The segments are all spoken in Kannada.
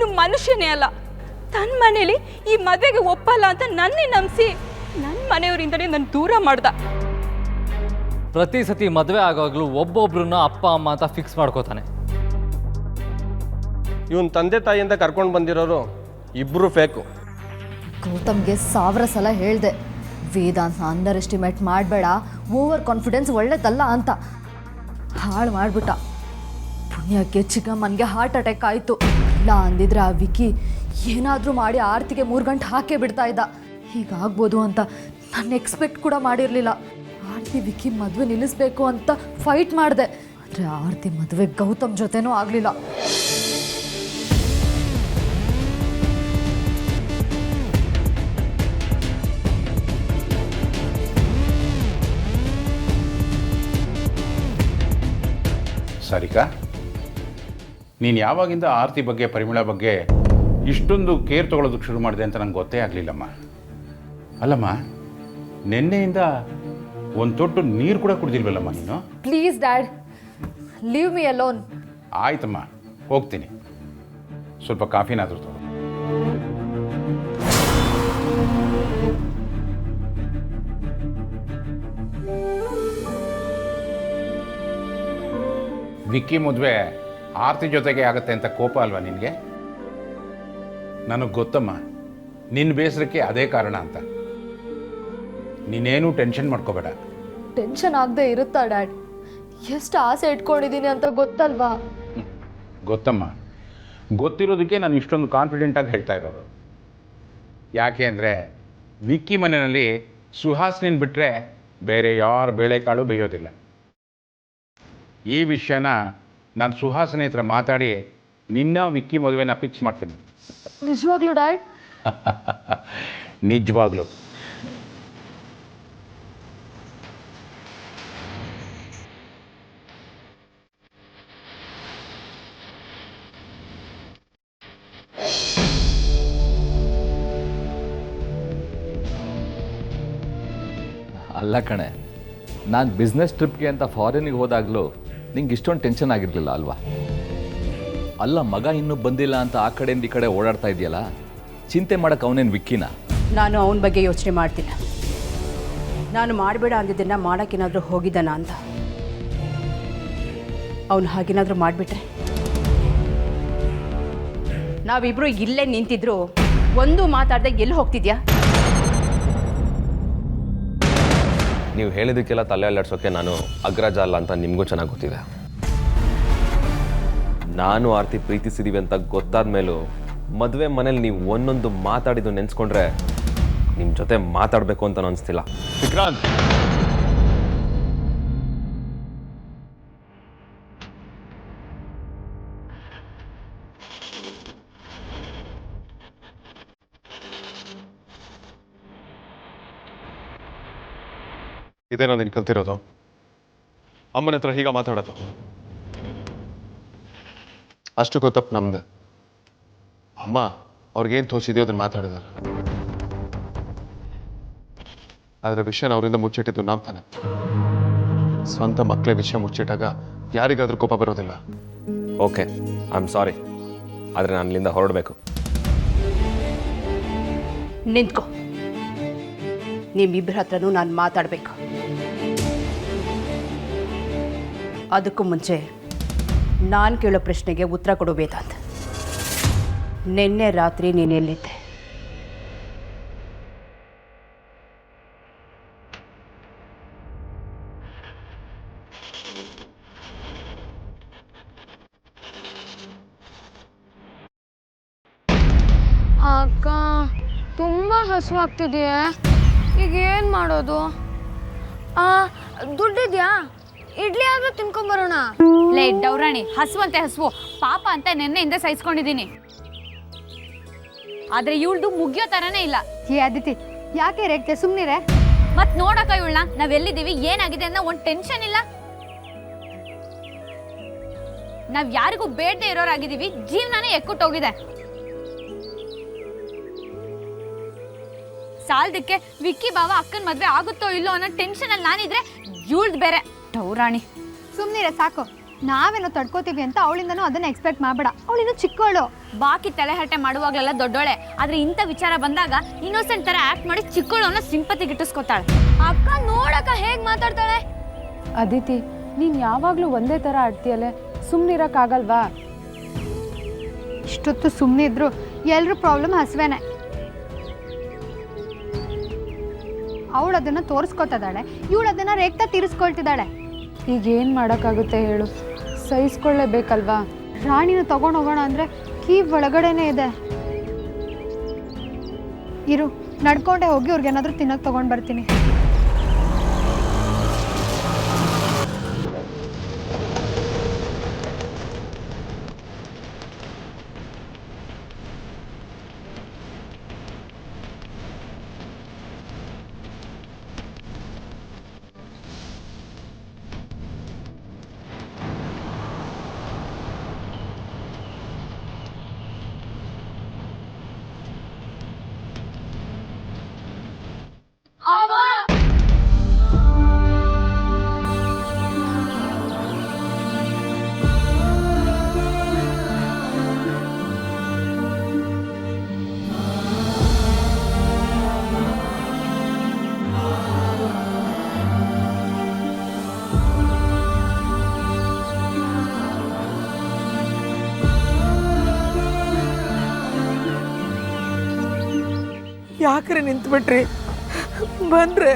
ಅವನು ಮನುಷ್ಯನೇ ಅಲ್ಲ. ತನ್ನ ಮನೇಲಿ ಈ ಮದುವೆಗೆ ಒಪ್ಪಲ್ಲ ಅಂತ ನನ್ನೇ ನಂಬಿಸಿ ನನ್ನ ಮನೆಯವರಿಂದಲೇ ನನ್ನ ದೂರ ಮಾಡ್ದ. ಪ್ರತಿ ಸತಿ ಮದುವೆ ಆಗೋಗ್ಲೂ ಒಬ್ಬೊಬ್ರನ್ನ ಅಪ್ಪ ಅಮ್ಮ ಅಂತ ಫಿಕ್ಸ್ ಮಾಡ್ಕೋತಾನೆ. ಇವನ್ ತಂದೆ ತಾಯಿಯಿಂದ ಕರ್ಕೊಂಡು ಬಂದಿರೋರು ಇಬ್ಬರು ಫೇಕು. ಗೌತಮ್ಗೆ 1000 ಸಲ ಹೇಳಿದೆ, ವೇದಾಂತ ಅಂಡರ್ ಎಸ್ಟಿಮೇಟ್ ಮಾಡಬೇಡ, ಓವರ್ ಕಾನ್ಫಿಡೆನ್ಸ್ ಒಳ್ಳೆದಲ್ಲ ಅಂತ. ಹಾಳು ಮಾಡಿಬಿಟ್ಟ. ಪುಣ್ಯಕ್ಕೆ ಚಿಕ್ಕಮ್ಮನಿಗೆ ಹಾರ್ಟ್ ಅಟ್ಯಾಕ್ ಆಯಿತು. ಇಲ್ಲ ಅಂದಿದ್ರೆ ಆ ವಿಕಿ ಏನಾದರೂ ಮಾಡಿ ಆರ್ತಿಗೆ 3 ಗಂಟೆ ಹಾಕೇ ಬಿಡ್ತಾ ಇದ್ದ. ಹೀಗಾಗ್ಬೋದು ಅಂತ ನಾನು ಎಕ್ಸ್ಪೆಕ್ಟ್ ಕೂಡ ಮಾಡಿರಲಿಲ್ಲ. ಆರ್ತಿ ವಿಕಿ ಮದುವೆ ನಿಲ್ಲಿಸ್ಬೇಕು ಅಂತ ಫೈಟ್ ಮಾಡಿದೆ. ಆದರೆ ಆರ್ತಿ ಮದುವೆ ಗೌತಮ್ ಜೊತೆನೂ ಆಗಲಿಲ್ಲ. ಸಾರಿಕಾ, ನೀನು ಯಾವಾಗಿಂದ ಆರತಿ ಬಗ್ಗೆ ಪರಿಮಳ ಬಗ್ಗೆ ಇಷ್ಟೊಂದು ಕೇರ್ ತೊಗೊಳೋದಕ್ಕೆ ಶುರು ಮಾಡಿದೆ ಅಂತ ನಂಗೆ ಗೊತ್ತೇ ಆಗಲಿಲ್ಲಮ್ಮ. ಅಲ್ಲಮ್ಮ, ನಿನ್ನೆಯಿಂದ ಒಂದು ತೊಟ್ಟು ನೀರು ಕೂಡ ಕುಡ್ದಿಲ್ವಲ್ಲಮ್ಮ ನೀನು? Please dad, leave me alone. ಆಯ್ತಮ್ಮ, ಹೋಗ್ತೀನಿ. ಸ್ವಲ್ಪ ಕಾಫಿನಾದರೂ ತಗೋ. ವಿಕ್ಕಿ ಮದುವೆ ಆರತಿ ಜೊತೆಗೆ ಆಗುತ್ತೆ ಅಂತ ಕೋಪ ಅಲ್ವಾ ನಿನಗೆ? ನನಗೆ ಗೊತ್ತಮ್ಮ, ನಿನ್ನ ಬೇಸರಕ್ಕೆ ಅದೇ ಕಾರಣ ಅಂತ. ನೀನೇನು ಟೆನ್ಷನ್ ಮಾಡ್ಕೋಬೇಡ. ಟೆನ್ಷನ್ ಆಗದೆ ಇರುತ್ತಾ ಡ್ಯಾಡ್? ಎಷ್ಟು ಆಸೆ ಇಟ್ಕೊಂಡಿದ್ದೀನಿ ಅಂತ ಗೊತ್ತಲ್ವಾ? ಗೊತ್ತಮ್ಮ, ಗೊತ್ತಿರೋದಕ್ಕೆ ನಾನು ಇಷ್ಟೊಂದು ಕಾನ್ಫಿಡೆಂಟಾಗಿ ಹೇಳ್ತಾ ಇರೋದು. ಯಾಕೆ ಅಂದರೆ ವಿಕ್ಕಿ ಮನೆಯಲ್ಲಿ ಸುಹಾಸಿನಿನ ಬಿಟ್ಟರೆ ಬೇರೆ ಯಾರ ಬೇಳೆಕಾಳು ಬೇಯೋದಿಲ್ಲ. ಈ ವಿಷಯನ ನಾನು ಸುಹಾಸಿನಿ ಹತ್ರ ಮಾತಾಡಿ ನಿನ್ನ ವಿಕ್ಕಿ ಮದುವೆನ ಫಿಕ್ಸ್ ಮಾಡ್ತೀನಿ. ನಿಜವಾಗ್ಲೂ ಡ್ಯಾಡ್? ನಿಜವಾಗ್ಲೂ. ಅಲ್ಲ ಕಣೆ, ನಾನು ಬಿಸ್ನೆಸ್ ಟ್ರಿಪ್ಗೆ ಅಂತ ಫಾರಿನಿಗೆ ಹೋದಾಗಲೂ ನಿಂಗೆ ಇಷ್ಟೊಂದು ಟೆನ್ಷನ್ ಆಗಿರಲಿಲ್ಲ ಅಲ್ವಾ? ಅಲ್ಲ, ಮಗ ಇನ್ನೂ ಬಂದಿಲ್ಲ ಅಂತ ಆ ಕಡೆಯಿಂದ ಈ ಕಡೆ ಓಡಾಡ್ತಾ ಇದೆಯಲ್ಲ, ಚಿಂತೆ ಮಾಡೋಕ್ಕೆ ಅವನೇನು ವಿಕ್ಕಿನ? ನಾನು ಅವನ ಬಗ್ಗೆ ಯೋಚನೆ ಮಾಡ್ತಿಲ್ಲ. ನಾನು ಮಾಡಬೇಡ ಅಂದಿದ್ದನ್ನು ಮಾಡೋಕ್ಕೇನಾದರೂ ಹೋಗಿದ್ದಾನ ಅಂತ. ಅವನು ಹಾಗೇನಾದರೂ ಮಾಡಿಬಿಟ್ರೆ ನಾವಿಬ್ಬರು ಇಲ್ಲೇ ನಿಂತಿದ್ರು ಒಂದು ಮಾತಾಡ್ದೆ ಎಲ್ಲಿ ಹೋಗ್ತಿದ್ಯಾ? ನೀವು ಹೇಳಿದ್ದಕ್ಕೆಲ್ಲ ತಲೆ ಅಲ್ಲಾಡ್ಸೋಕ್ಕೆ ನಾನು ಅಗ್ರಜ ಅಲ್ಲ ಅಂತ ನಿಮಗೂ ಚೆನ್ನಾಗಿ ಗೊತ್ತಿದೆ. ನಾನು ಆರ್ತಿ ಪ್ರೀತಿಸಿದೀವಿ ಅಂತ ಗೊತ್ತಾದ ಮೇಲೂ ಮದುವೆ ಮನೇಲಿ ನೀವು ಒಂದೊಂದು ಮಾತಾಡಿದ್ದು ನೆನೆಸ್ಕೊಂಡ್ರೆ ನಿಮ್ಮ ಜೊತೆ ಮಾತಾಡಬೇಕು ಅಂತ ಅನಿಸ್ತಿಲ್ಲ. ವಿಕ್ರಾಂತ್, ಇದೇ ನಾನು ನಿನ್ನ ಕಲ್ತಿರೋದು. ಅಮ್ಮನ ಹತ್ರ ಹೀಗ ಮಾತಾಡೋದು. ಅಷ್ಟು ಗೊತ್ತಪ್ಪ ನಮ್ದು. ಅಮ್ಮ ಅವ್ರಿಗೇನು ತೋರಿಸಿದೆಯೋ ಅದನ್ನು ಮಾತಾಡಿದಾರೆ. ಅದರ ವಿಷಯನ ಅವರಿಂದ ಮುಚ್ಚಿಟ್ಟಿದ್ದು ನಾವು ತಾನೆ. ಸ್ವಂತ ಮಕ್ಕಳ ವಿಷಯ ಮುಚ್ಚಿಟ್ಟಾಗ ಯಾರಿಗಾದ್ರೂ ಕೋಪ ಬರೋದಿಲ್ಲ. Okay, I am sorry. ಆದರೆ ನಾನು ಇಲ್ಲಿಂದ ಹೊರಡಬೇಕು. ನಿಂತ್ಕೋ. ನಿಮ್ಮಿಬ್ಬರ ಹತ್ರನೂ ನಾನು ಮಾತಾಡಬೇಕು. ಅದಕ್ಕೂ ಮುಂಚೆ ನಾನು ಕೇಳೋ ಪ್ರಶ್ನೆಗೆ ಉತ್ತರ ಕೊಡು ವೇದಾಂತ. ನಿನ್ನೆ ರಾತ್ರಿ ನೀನೆಲ್ಲಿದ್ದೆ? ಅಕ್ಕ, ತುಂಬ ಹಸುವಾಗ್ತಿದೆಯೇ. ಈಗ ಏನು ಮಾಡೋದು? ದುಡ್ಡಿದ್ಯಾ? ಇಡ್ಲಿ ಆದ್ರೂ ತಿನ್ಕೊಂಬರೋಣ. ಲೇ ಡೌರಾಣಿ, ಹಸುವಂತೆ ಹಸುವು ಪಾಪ ಅಂತ ನೆನ್ನೆಯಿಂದ ಸಹಿಸ್ಕೊಂಡಿದ್ದೀನಿ. ಆದ್ರೆ ಇವಳ್ದು ಮುಗಿಯೋ ತರನೇ ಇಲ್ಲ. ಏ ಅದಿತಿ, ಯಾಕೆ ರೇಗ್ತೆ? ಸುಮ್ಮನಿರೆ. ಮತ್ ನೋಡಕ್ಕ ಇವಳನ್ನ, ನಾವೆಲ್ಲಿದ್ದೀವಿ, ಏನಾಗಿದೆ ಅನ್ನೋ ಒಂದು ಟೆನ್ಷನ್ ಇಲ್ಲ. ನಾವ್ ಯಾರಿಗೂ ಬೇಡದೆ ಇರೋರಾಗಿದ್ದೀವಿ. ಜೀವನಾನೇ ಎಕ್ಕುಟ್ಟೋಗಿದೆ. ಸಾಲದಕ್ಕೆ ವಿಕ್ಕಿ ಬಾವ ಅಕ್ಕನ ಮದ್ವೆ ಆಗುತ್ತೋ ಇಲ್ಲೋ ಅನ್ನೋ ಟೆನ್ಷನ್ ಅಲ್ಲಿ ನಾನಿದ್ರೆ ಇವಳ್ದು ಬೇರೆ ಡೌರಾಣಿ. ಸುಮ್ಮನಿರೆ ಸಾಕು. ನಾವೇನೋ ತಡ್ಕೋತೀವಿ ಅಂತ ಅವಳಿಂದನೂ ಅದನ್ನ ಎಕ್ಸ್ಪೆಕ್ಟ್ ಮಾಡಬೇಡ. ಅವಳಿನ್ನೂ ಚಿಕ್ಕವಳು. ಬಾಕಿ ತಲೆಹರಟೆ ಮಾಡುವಾಗಲೆಲ್ಲ ದೊಡ್ಡೋಳೆ, ಆದ್ರೆ ಇಂಥ ವಿಚಾರ ಬಂದಾಗ ಇನ್ನೋಸೆಂಟ್ ತರ ಆಕ್ಟ್ ಮಾಡಿ ಚಿಕ್ಕವಳು ಅನ್ನೋ ಸಿಂಪತಿ ಗಿಟ್ಟಿಸ್ಕೊತಾಳೆ. ಅಕ್ಕ ನೋಡಕ್ಕ ಹೇಗ್ ಮಾತಾಡ್ತಾಳೆ. ಅದಿತಿ, ನೀನು ಯಾವಾಗಲೂ ಒಂದೇ ಥರ ಆಡ್ತೀಯಲ್ಲೇ, ಸುಮ್ಮನಿರೋಕ್ಕಾಗಲ್ವಾ? ಇಷ್ಟೊತ್ತು ಸುಮ್ಮನೆ ಇದ್ರು ಎಲ್ರ ಪ್ರಾಬ್ಲಮ್ ಹಸುವೆನೆ. ಅವಳು ಅದನ್ನ ತೋರಿಸ್ಕೊತಿದ್ದಾಳೆ, ಇವಳು ಅದನ್ನ ರೇಗ್ತಾ ತೀರಿಸ್ಕೊಳ್ತಿದ್ದಾಳೆ. ಈಗ ಏನು ಮಾಡೋಕ್ಕಾಗುತ್ತೆ ಹೇಳು, ಸಹಿಸ್ಕೊಳ್ಳೇಬೇಕಲ್ವಾ? ರಾಣಿನ ತಗೊಂಡು ಹೋಗೋಣ ಅಂದ್ರೆ ಕೀ ಒಳಗಡೆನೇ ಇದೆ. ಇರು, ನಡ್ಕೊಂಡೆ ಹೋಗಿ ಅವ್ರಿಗೇನಾದ್ರೂ ತಿನ್ನಕ್ಕೆ ತಗೊಂಡು ಬರ್ತೀನಿ. ಯಾಕ್ರೆ ನಿಂತ್ಬಿಟ್ರಿ? ಬಂದ್ರೆ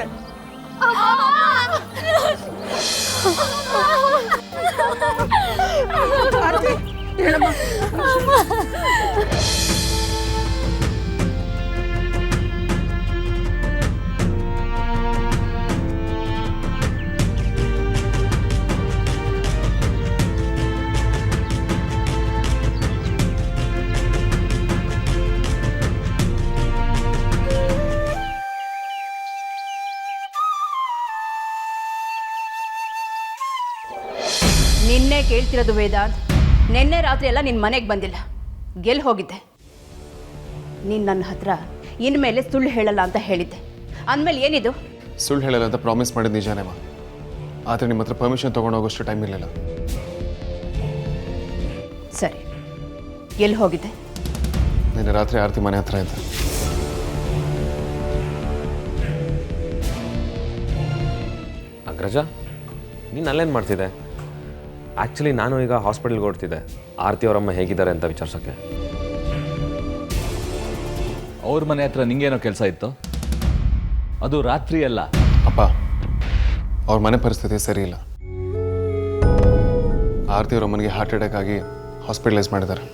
ನಿನ್ನೆ ಕೇಳ್ತಿರೋದು ವೇದಾಂತ್, ನಿನ್ನೆ ರಾತ್ರಿ ಎಲ್ಲ ನಿನ್ನ ಮನೆಗೆ ಬಂದಿಲ್ಲ, ಗೆಲ್ಲಿ ಹೋಗಿದ್ದೆ? ನೀನು ನನ್ನ ಹತ್ರ ಇನ್ಮೇಲೆ ಸುಳ್ಳು ಹೇಳಲ್ಲ ಅಂತ ಹೇಳಿದ್ದೆ, ಅಂದಮೇಲೆ ಏನಿದು? ಸುಳ್ಳು ಹೇಳಲ್ಲ ಅಂತ ಪ್ರಾಮಿಸ್ ಮಾಡಿದ ನಿಜಾನೇಮ್ಮ, ಆದರೆ ನಿಮ್ಮ ಹತ್ರ ಪರ್ಮಿಷನ್ ತೊಗೊಂಡೋಗೋಷ್ಟು ಟೈಮ್ ಇರಲಿಲ್ಲ. ಸರಿ, ಎಲ್ಲಿ ಹೋಗಿದ್ದೆ? ನಿನ್ನೆ ರಾತ್ರಿ ಆರತಿ ಮನೆ ಹತ್ರ ಇದ್ದೆ. ಅಗ್ರಜ, ನೀನು ಅಲ್ಲೇನು ಮಾಡ್ತಿದ್ದೆ? ಆ್ಯಕ್ಚುಲಿ ನಾನು ಈಗ ಹಾಸ್ಪಿಟಲ್ಗೆ ಹೊರಡ್ತಿದ್ದೆ, ಆರತಿ ಅವರಮ್ಮ ಹೇಗಿದ್ದಾರೆ ಅಂತ ವಿಚಾರಿಸೋಕ್ಕೆ. ಅವ್ರ ಮನೆ ಹತ್ರ ನಿಂಗೇನೋ ಕೆಲಸ ಇತ್ತು? ಅದು ರಾತ್ರಿ ಅಲ್ಲ. ಅಪ್ಪ, ಅವ್ರ ಮನೆ ಪರಿಸ್ಥಿತಿ ಸರಿ ಇಲ್ಲ. ಆರತಿ ಅವರ ಅಮ್ಮನಿಗೆ ಹಾರ್ಟ್ ಅಟ್ಯಾಕ್ ಆಗಿ ಹಾಸ್ಪಿಟಲೈಸ್ ಮಾಡಿದ್ದಾರೆ.